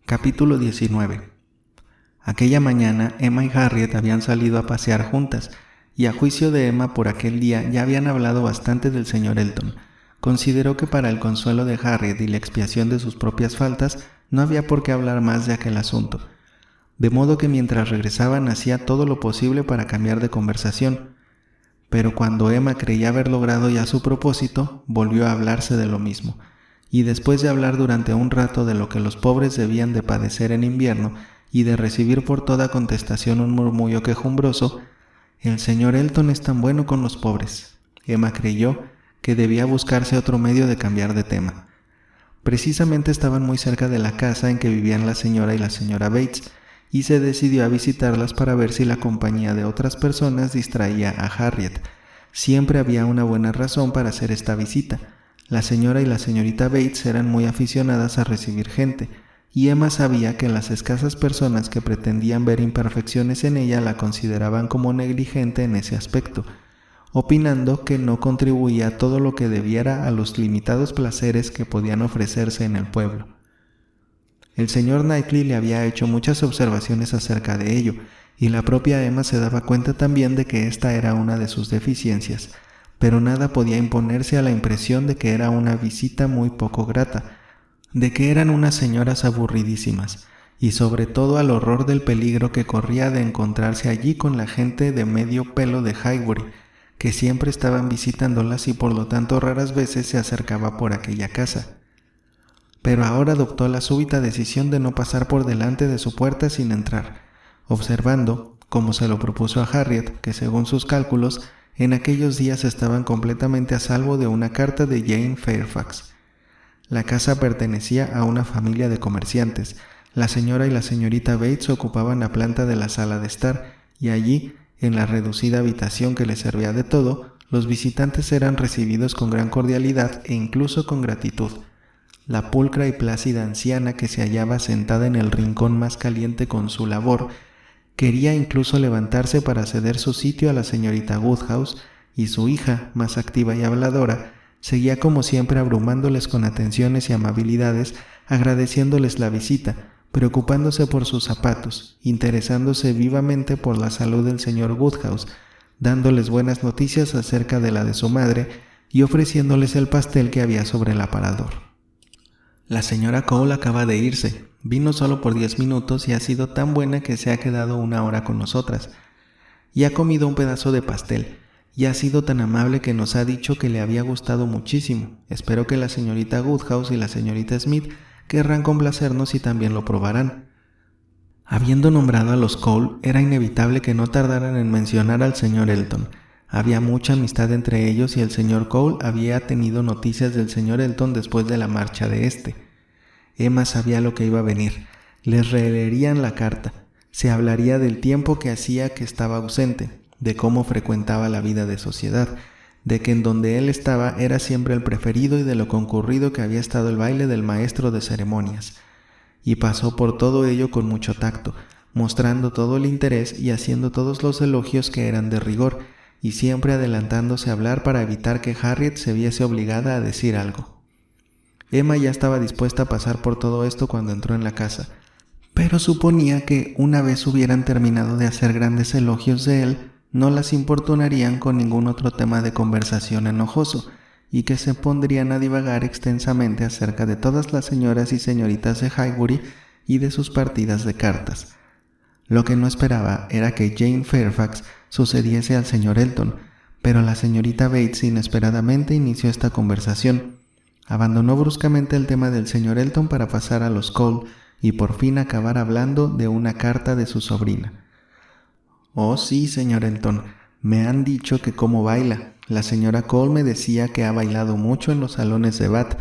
Capítulo 19. Aquella mañana Emma y Harriet habían salido a pasear juntas, y a juicio de Emma por aquel día ya habían hablado bastante del señor Elton. Consideró que para el consuelo de Harriet y la expiación de sus propias faltas no había por qué hablar más de aquel asunto. De modo que mientras regresaban hacía todo lo posible para cambiar de conversación. Pero cuando Emma creía haber logrado ya su propósito, volvió a hablarse de lo mismo. Y después de hablar durante un rato de lo que los pobres debían de padecer en invierno y de recibir por toda contestación un murmullo quejumbroso, «El señor Elton es tan bueno con los pobres», Emma creyó que debía buscarse otro medio de cambiar de tema. Precisamente estaban muy cerca de la casa en que vivían la señora y la señora Bates, y se decidió a visitarlas para ver si la compañía de otras personas distraía a Harriet. Siempre había una buena razón para hacer esta visita. La señora y la señorita Bates eran muy aficionadas a recibir gente, y Emma sabía que las escasas personas que pretendían ver imperfecciones en ella la consideraban como negligente en ese aspecto, opinando que no contribuía todo lo que debiera a los limitados placeres que podían ofrecerse en el pueblo. El señor Knightley le había hecho muchas observaciones acerca de ello, y la propia Emma se daba cuenta también de que esta era una de sus deficiencias, pero nada podía imponerse a la impresión de que era una visita muy poco grata, de que eran unas señoras aburridísimas, y sobre todo al horror del peligro que corría de encontrarse allí con la gente de medio pelo de Highbury, que siempre estaban visitándolas y por lo tanto raras veces se acercaba por aquella casa. Pero ahora adoptó la súbita decisión de no pasar por delante de su puerta sin entrar, observando, como se lo propuso a Harriet, que según sus cálculos, en aquellos días estaban completamente a salvo de una carta de Jane Fairfax. La casa pertenecía a una familia de comerciantes. La señora y la señorita Bates ocupaban la planta de la sala de estar, y allí, en la reducida habitación que les servía de todo, los visitantes eran recibidos con gran cordialidad e incluso con gratitud. La pulcra y plácida anciana que se hallaba sentada en el rincón más caliente con su labor, quería incluso levantarse para ceder su sitio a la señorita Woodhouse, y su hija, más activa y habladora, seguía como siempre abrumándoles con atenciones y amabilidades, agradeciéndoles la visita, preocupándose por sus zapatos, interesándose vivamente por la salud del señor Woodhouse, dándoles buenas noticias acerca de la de su madre y ofreciéndoles el pastel que había sobre el aparador. La señora Cole acaba de irse. Vino solo por 10 minutos y ha sido tan buena que se ha quedado una hora con nosotras. Y ha comido un pedazo de pastel. Y ha sido tan amable que nos ha dicho que le había gustado muchísimo. Espero que la señorita Woodhouse y la señorita Smith querrán complacernos y también lo probarán. Habiendo nombrado a los Cole, era inevitable que no tardaran en mencionar al señor Elton. Había mucha amistad entre ellos y el señor Cole había tenido noticias del señor Elton después de la marcha de éste. Emma sabía lo que iba a venir. Les releerían la carta. Se hablaría del tiempo que hacía que estaba ausente, de cómo frecuentaba la vida de sociedad, de que en donde él estaba era siempre el preferido y de lo concurrido que había estado el baile del maestro de ceremonias. Y pasó por todo ello con mucho tacto, mostrando todo el interés y haciendo todos los elogios que eran de rigor, y siempre adelantándose a hablar para evitar que Harriet se viese obligada a decir algo. Emma ya estaba dispuesta a pasar por todo esto cuando entró en la casa, pero suponía que una vez hubieran terminado de hacer grandes elogios de él, no las importunarían con ningún otro tema de conversación enojoso, y que se pondrían a divagar extensamente acerca de todas las señoras y señoritas de Highbury y de sus partidas de cartas. Lo que no esperaba era que Jane Fairfax sucediese al señor Elton, pero la señorita Bates inesperadamente inició esta conversación. Abandonó bruscamente el tema del señor Elton para pasar a los Cole y por fin acabar hablando de una carta de su sobrina. «Oh sí, señor Elton, me han dicho que cómo baila. La señora Cole me decía que ha bailado mucho en los salones de Bath.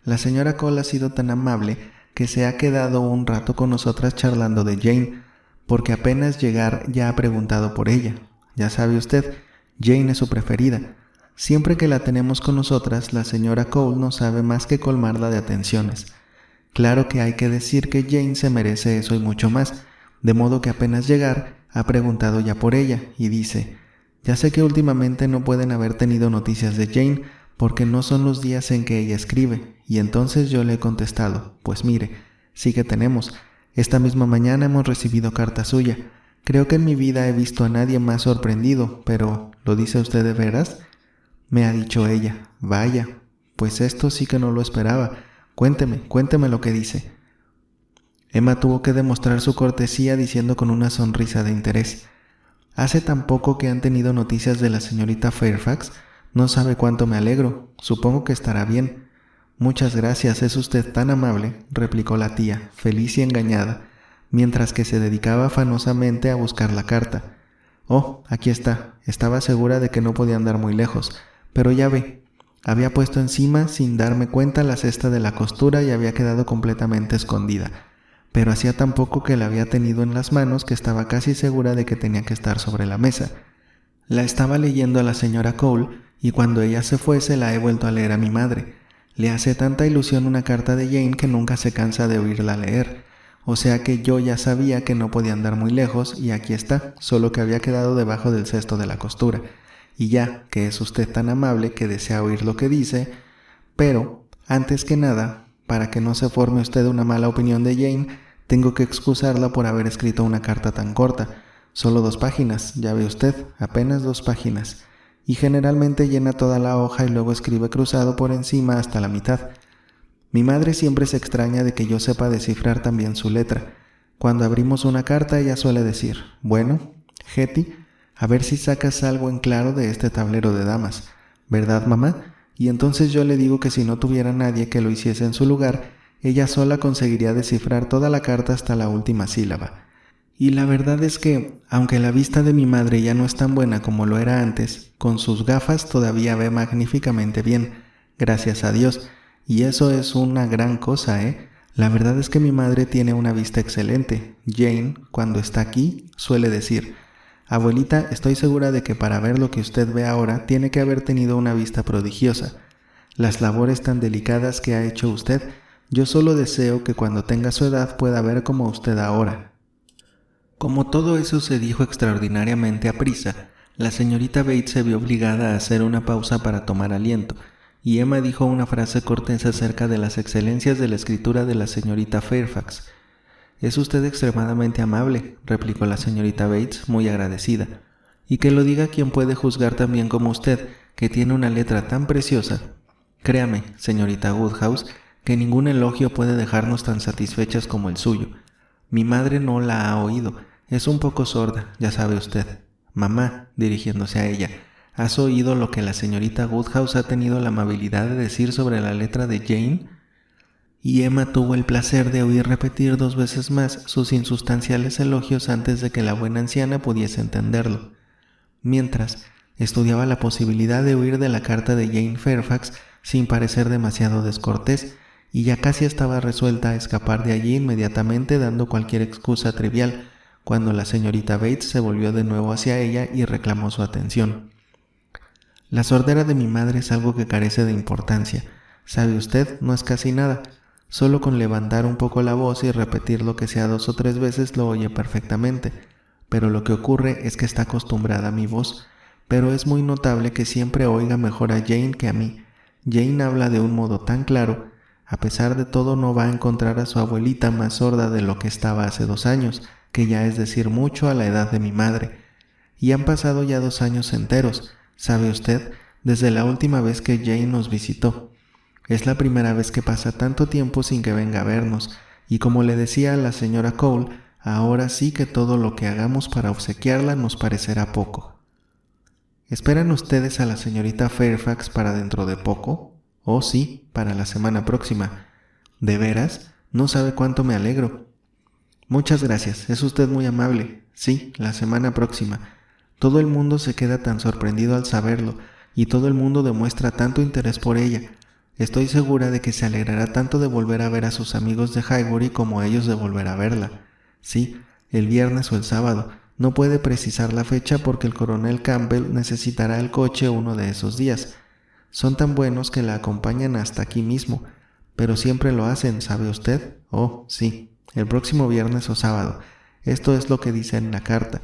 La señora Cole ha sido tan amable que se ha quedado un rato con nosotras charlando de Jane, porque apenas llegar ya ha preguntado por ella. Ya sabe usted, Jane es su preferida. Siempre que la tenemos con nosotras, la señora Cole no sabe más que colmarla de atenciones. Claro que hay que decir que Jane se merece eso y mucho más, de modo que apenas llegar ha preguntado ya por ella y dice, ya sé que últimamente no pueden haber tenido noticias de Jane porque no son los días en que ella escribe, y entonces yo le he contestado, pues mire, Sí que tenemos. Esta misma mañana hemos recibido carta suya. Creo que en mi vida he visto a nadie más sorprendido, pero ¿lo dice usted de veras? Me ha dicho ella. Vaya, pues esto sí que no lo esperaba. Cuénteme lo que dice. Emma tuvo que demostrar su cortesía diciendo con una sonrisa de interés. Hace tan poco que han tenido noticias de la señorita Fairfax. No sabe cuánto me alegro. Supongo que estará bien. Muchas gracias, es usted tan amable, replicó la tía, feliz y engañada, mientras que se dedicaba afanosamente a buscar la carta. Oh, aquí está. Estaba segura de que no podía andar muy lejos, pero ya ve. Había puesto encima, sin darme cuenta, la cesta de la costura y había quedado completamente escondida. Pero hacía tan poco que la había tenido en las manos que estaba casi segura de que tenía que estar sobre la mesa. La estaba leyendo a la señora Cole y cuando ella se fue se la he vuelto a leer a mi madre. Le hace tanta ilusión una carta de Jane que nunca se cansa de oírla leer. O sea que yo ya sabía que no podía andar muy lejos y aquí está, solo que había quedado debajo del cesto de la costura. Y ya que es usted tan amable que desea oír lo que dice, pero, antes que nada, para que no se forme usted una mala opinión de Jane, tengo que excusarla por haber escrito una carta tan corta. Solo 2 páginas, ya ve usted, apenas 2 páginas. Y generalmente llena toda la hoja y luego escribe cruzado por encima hasta la mitad. Mi madre siempre se extraña de que yo sepa descifrar también su letra. Cuando abrimos una carta ella suele decir, bueno, Hetty, a ver si sacas algo en claro de este tablero de damas, ¿verdad, mamá? Y entonces yo le digo que si no tuviera nadie que lo hiciese en su lugar, ella sola conseguiría descifrar toda la carta hasta la última sílaba. Y la verdad es que, aunque la vista de mi madre ya no es tan buena como lo era antes, con sus gafas todavía ve magníficamente bien, gracias a Dios, y eso es una gran cosa, ¿eh? La verdad es que mi madre tiene una vista excelente. Jane, cuando está aquí, suele decir, abuelita, estoy segura de que para ver lo que usted ve ahora tiene que haber tenido una vista prodigiosa. Las labores tan delicadas que ha hecho usted, yo solo deseo que cuando tenga su edad pueda ver como usted ahora. Como todo eso se dijo extraordinariamente aprisa, la señorita Bates se vio obligada a hacer una pausa para tomar aliento, y Emma dijo una frase cortés acerca de las excelencias de la escritura de la señorita Fairfax. «Es usted extremadamente amable», replicó la señorita Bates, muy agradecida, «y que lo diga quien puede juzgar tan bien como usted, que tiene una letra tan preciosa. Créame, señorita Woodhouse, que ningún elogio puede dejarnos tan satisfechas como el suyo. Mi madre no la ha oído, es un poco sorda, ya sabe usted. Mamá», dirigiéndose a ella, «¿has oído lo que la señorita Woodhouse ha tenido la amabilidad de decir sobre la letra de Jane?» Y Emma tuvo el placer de oír repetir 2 veces más sus insustanciales elogios antes de que la buena anciana pudiese entenderlo. Mientras, estudiaba la posibilidad de huir de la carta de Jane Fairfax sin parecer demasiado descortés, y ya casi estaba resuelta a escapar de allí inmediatamente dando cualquier excusa trivial, cuando la señorita Bates se volvió de nuevo hacia ella y reclamó su atención. «La sordera de mi madre es algo que carece de importancia. ¿Sabe usted? No es casi nada. Solo con levantar un poco la voz y repetir lo que sea 2 o 3 veces lo oye perfectamente. Pero lo que ocurre es que está acostumbrada a mi voz. Pero es muy notable que siempre oiga mejor a Jane que a mí. Jane habla de un modo tan claro. A pesar de todo no va a encontrar a su abuelita más sorda de lo que estaba hace 2 años, que ya es decir mucho a la edad de mi madre. Y han pasado ya 2 años enteros, ¿sabe usted? Desde la última vez que Jane nos visitó. Es la primera vez que pasa tanto tiempo sin que venga a vernos, y como le decía a la señora Cole, ahora sí que todo lo que hagamos para obsequiarla nos parecerá poco. ¿Esperan ustedes a la señorita Fairfax para dentro de poco? Oh, sí, para la semana próxima. ¿De veras? No sabe cuánto me alegro. Muchas gracias, es usted muy amable. Sí, la semana próxima. Todo el mundo se queda tan sorprendido al saberlo, y todo el mundo demuestra tanto interés por ella. Estoy segura de que se alegrará tanto de volver a ver a sus amigos de Highbury como ellos de volver a verla. Sí, el viernes o el sábado. No puede precisar la fecha porque el coronel Campbell necesitará el coche uno de esos días. Son tan buenos que la acompañan hasta aquí mismo, pero siempre lo hacen, ¿sabe usted? Oh, sí, el próximo viernes o sábado. Esto es lo que dice en la carta.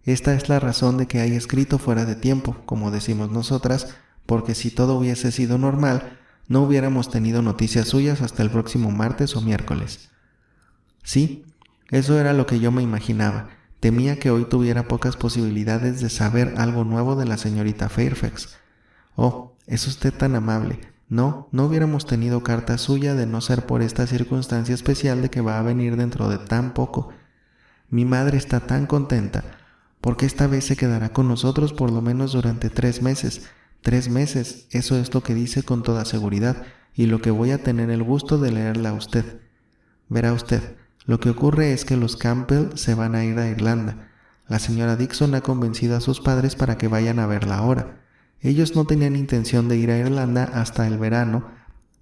Esta es la razón de que haya escrito fuera de tiempo, como decimos nosotras, porque si todo hubiese sido normal, no hubiéramos tenido noticias suyas hasta el próximo martes o miércoles. Sí, eso era lo que yo me imaginaba. Temía que hoy tuviera pocas posibilidades de saber algo nuevo de la señorita Fairfax. Oh, es usted tan amable. No hubiéramos tenido carta suya de no ser por esta circunstancia especial de que va a venir dentro de tan poco. Mi madre está tan contenta, porque esta vez se quedará con nosotros por lo menos durante 3 meses. 3 meses, eso es lo que dice con toda seguridad, y lo que voy a tener el gusto de leerla a usted. Verá usted, lo que ocurre es que los Campbell se van a ir a Irlanda. La señora Dixon ha convencido a sus padres para que vayan a verla ahora. Ellos no tenían intención de ir a Irlanda hasta el verano,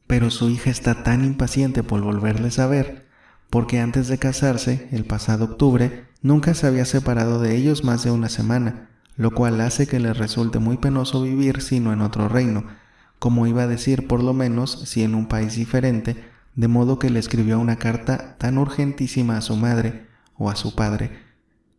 pero su hija está tan impaciente por volverles a ver, porque antes de casarse, el pasado octubre, nunca se había separado de ellos más de una semana, lo cual hace que les resulte muy penoso vivir sino en otro reino, como iba a decir por lo menos si en un país diferente, de modo que le escribió una carta tan urgentísima a su madre o a su padre.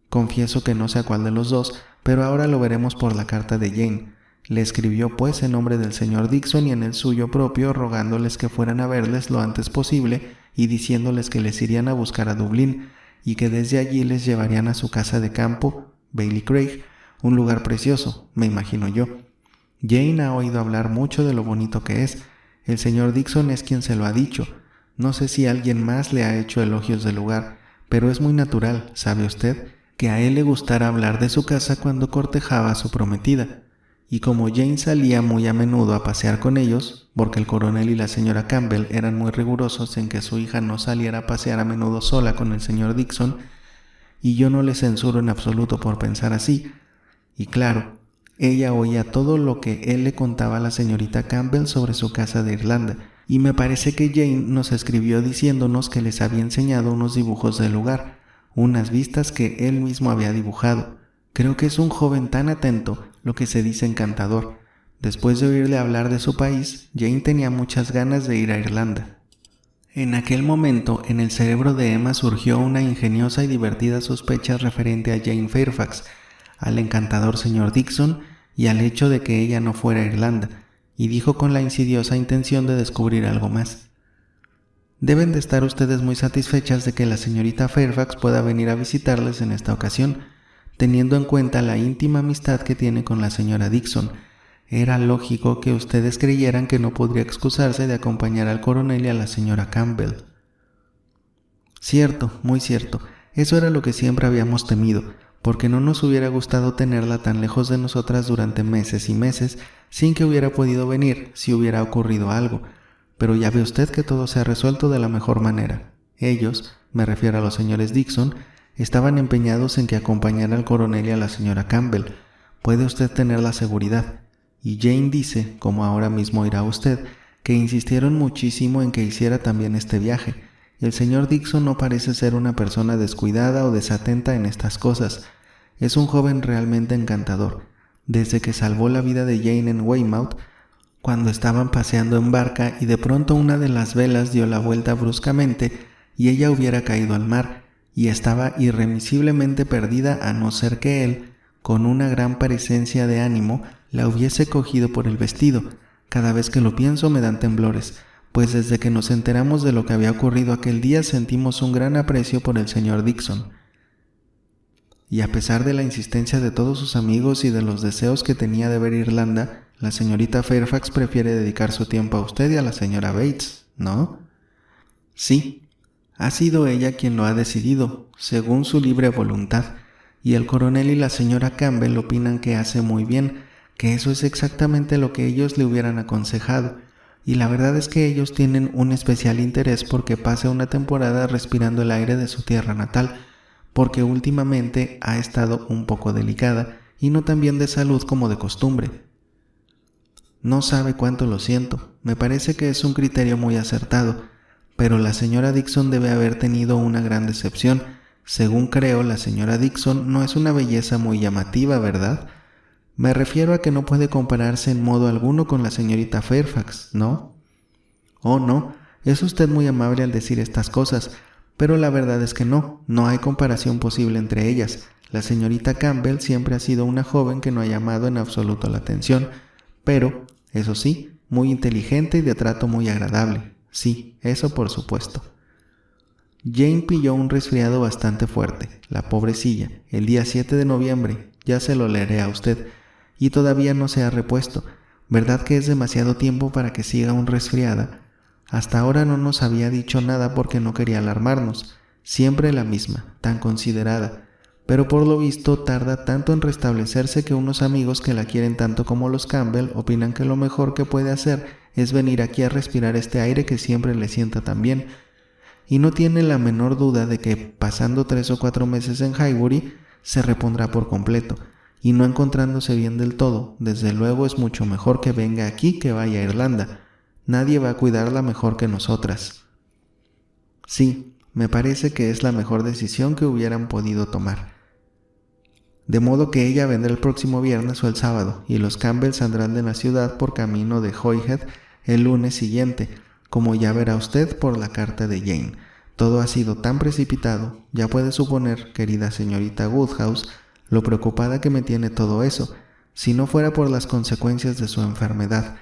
Confieso que no sé a cuál de los dos, pero ahora lo veremos por la carta de Jane. Le escribió pues en nombre del señor Dixon y en el suyo propio, rogándoles que fueran a verles lo antes posible y diciéndoles que les irían a buscar a Dublín y que desde allí les llevarían a su casa de campo, Bailey Craig, un lugar precioso, me imagino yo. Jane ha oído hablar mucho de lo bonito que es. El señor Dixon es quien se lo ha dicho. No sé si alguien más le ha hecho elogios del lugar, pero es muy natural, ¿sabe usted?, que a él le gustara hablar de su casa cuando cortejaba a su prometida. Y como Jane salía muy a menudo a pasear con ellos, porque el coronel y la señora Campbell eran muy rigurosos en que su hija no saliera a pasear a menudo sola con el señor Dixon, y yo no le censuro en absoluto por pensar así, y claro, ella oía todo lo que él le contaba a la señorita Campbell sobre su casa de Irlanda, y me parece que Jane nos escribió diciéndonos que les había enseñado unos dibujos del lugar, unas vistas que él mismo había dibujado. Creo que es un joven tan atento, lo que se dice encantador. Después de oírle hablar de su país, Jane tenía muchas ganas de ir a Irlanda. En aquel momento, en el cerebro de Emma surgió una ingeniosa y divertida sospecha referente a Jane Fairfax, al encantador señor Dixon y al hecho de que ella no fuera a Irlanda, y dijo con la insidiosa intención de descubrir algo más. Deben de estar ustedes muy satisfechas de que la señorita Fairfax pueda venir a visitarles en esta ocasión, teniendo en cuenta la íntima amistad que tiene con la señora Dixon. Era lógico que ustedes creyeran que no podría excusarse de acompañar al coronel y a la señora Campbell. Cierto, muy cierto. Eso era lo que siempre habíamos temido, porque no nos hubiera gustado tenerla tan lejos de nosotras durante meses y meses sin que hubiera podido venir si hubiera ocurrido algo. Pero ya ve usted que todo se ha resuelto de la mejor manera. Ellos, me refiero a los señores Dixon, estaban empeñados en que acompañara al coronel y a la señora Campbell. Puede usted tener la seguridad. Y Jane dice, como ahora mismo irá usted, que insistieron muchísimo en que hiciera también este viaje. El señor Dixon no parece ser una persona descuidada o desatenta en estas cosas. Es un joven realmente encantador. Desde que salvó la vida de Jane en Weymouth, cuando estaban paseando en barca y de pronto una de las velas dio la vuelta bruscamente y ella hubiera caído al mar, y estaba irremisiblemente perdida a no ser que él, con una gran presencia de ánimo, la hubiese cogido por el vestido. Cada vez que lo pienso me dan temblores, pues desde que nos enteramos de lo que había ocurrido aquel día sentimos un gran aprecio por el señor Dixon. Y a pesar de la insistencia de todos sus amigos y de los deseos que tenía de ver Irlanda, la señorita Fairfax prefiere dedicar su tiempo a usted y a la señora Bates, ¿no? Sí, ha sido ella quien lo ha decidido, según su libre voluntad, y el coronel y la señora Campbell opinan que hace muy bien, que eso es exactamente lo que ellos le hubieran aconsejado, y la verdad es que ellos tienen un especial interés porque pase una temporada respirando el aire de su tierra natal, porque últimamente ha estado un poco delicada y no tan bien de salud como de costumbre. No sabe cuánto lo siento, me parece que es un criterio muy acertado, pero la señora Dixon debe haber tenido una gran decepción. Según creo, la señora Dixon no es una belleza muy llamativa, ¿verdad? Me refiero a que no puede compararse en modo alguno con la señorita Fairfax, ¿no? Oh, no, es usted muy amable al decir estas cosas, pero la verdad es que no hay comparación posible entre ellas. La señorita Campbell siempre ha sido una joven que no ha llamado en absoluto la atención, pero, eso sí, muy inteligente y de trato muy agradable. Sí, eso por supuesto. Jane pilló un resfriado bastante fuerte, la pobrecilla, el día 7 de noviembre, ya se lo leeré a usted, y todavía no se ha repuesto. ¿Verdad que es demasiado tiempo para que siga aún resfriada? Hasta ahora no nos había dicho nada porque no quería alarmarnos. Siempre la misma, tan considerada. Pero por lo visto tarda tanto en restablecerse que unos amigos que la quieren tanto como los Campbell opinan que lo mejor que puede hacer es venir aquí a respirar este aire que siempre le sienta tan bien. Y no tiene la menor duda de que, pasando 3 o 4 meses en Highbury, se repondrá por completo. Y no encontrándose bien del todo, desde luego es mucho mejor que venga aquí que vaya a Irlanda. Nadie va a cuidarla mejor que nosotras. Sí, me parece que es la mejor decisión que hubieran podido tomar. De modo que ella vendrá el próximo viernes o el sábado, y los Campbell saldrán de la ciudad por camino de Hoyhead el lunes siguiente, como ya verá usted por la carta de Jane. Todo ha sido tan precipitado, ya puede suponer, querida señorita Woodhouse, lo preocupada que me tiene todo eso, si no fuera por las consecuencias de su enfermedad,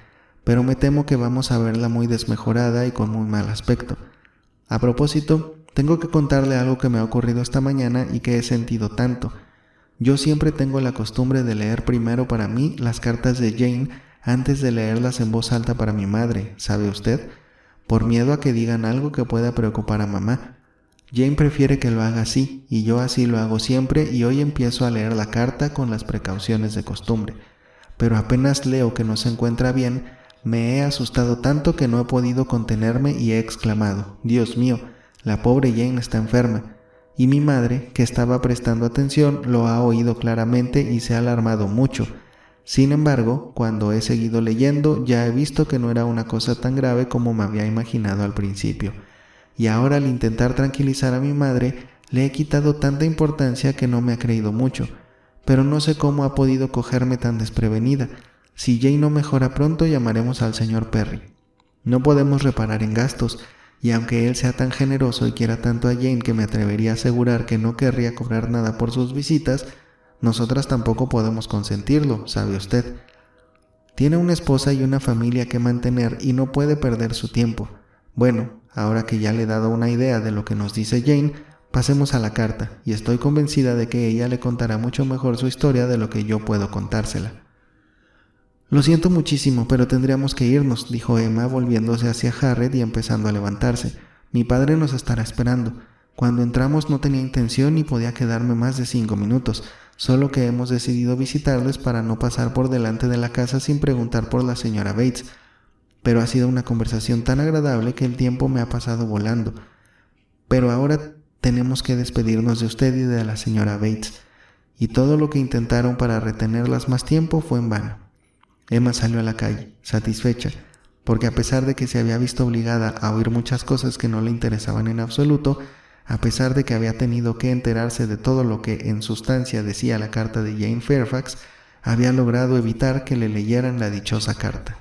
pero me temo que vamos a verla muy desmejorada y con muy mal aspecto. A propósito, tengo que contarle algo que me ha ocurrido esta mañana y que he sentido tanto. Yo siempre tengo la costumbre de leer primero para mí las cartas de Jane antes de leerlas en voz alta para mi madre, ¿sabe usted? Por miedo a que digan algo que pueda preocupar a mamá. Jane prefiere que lo haga así, y yo así lo hago siempre, y hoy empiezo a leer la carta con las precauciones de costumbre. Pero apenas leo que no se encuentra bien, me he asustado tanto que no he podido contenerme y he exclamado: «Dios mío, la pobre Jane está enferma». Y mi madre, que estaba prestando atención, lo ha oído claramente y se ha alarmado mucho. Sin embargo, cuando he seguido leyendo, ya he visto que no era una cosa tan grave como me había imaginado al principio. Y ahora, al intentar tranquilizar a mi madre, le he quitado tanta importancia que no me ha creído mucho. Pero no sé cómo ha podido cogerme tan desprevenida. Si Jane no mejora pronto, llamaremos al señor Perry. No podemos reparar en gastos, y aunque él sea tan generoso y quiera tanto a Jane que me atrevería a asegurar que no querría cobrar nada por sus visitas, nosotras tampoco podemos consentirlo, ¿sabe usted? Tiene una esposa y una familia que mantener y no puede perder su tiempo. Bueno, ahora que ya le he dado una idea de lo que nos dice Jane, pasemos a la carta, y estoy convencida de que ella le contará mucho mejor su historia de lo que yo puedo contársela. Lo siento muchísimo, pero tendríamos que irnos, dijo Emma, volviéndose hacia Harriet y empezando a levantarse. Mi padre nos estará esperando. Cuando entramos no tenía intención ni podía quedarme más de 5 minutos, solo que hemos decidido visitarles para no pasar por delante de la casa sin preguntar por la señora Bates. Pero ha sido una conversación tan agradable que el tiempo me ha pasado volando. Pero ahora tenemos que despedirnos de usted y de la señora Bates, y todo lo que intentaron para retenerlas más tiempo fue en vano. Emma salió a la calle, satisfecha, porque a pesar de que se había visto obligada a oír muchas cosas que no le interesaban en absoluto, a pesar de que había tenido que enterarse de todo lo que en sustancia decía la carta de Jane Fairfax, había logrado evitar que le leyeran la dichosa carta.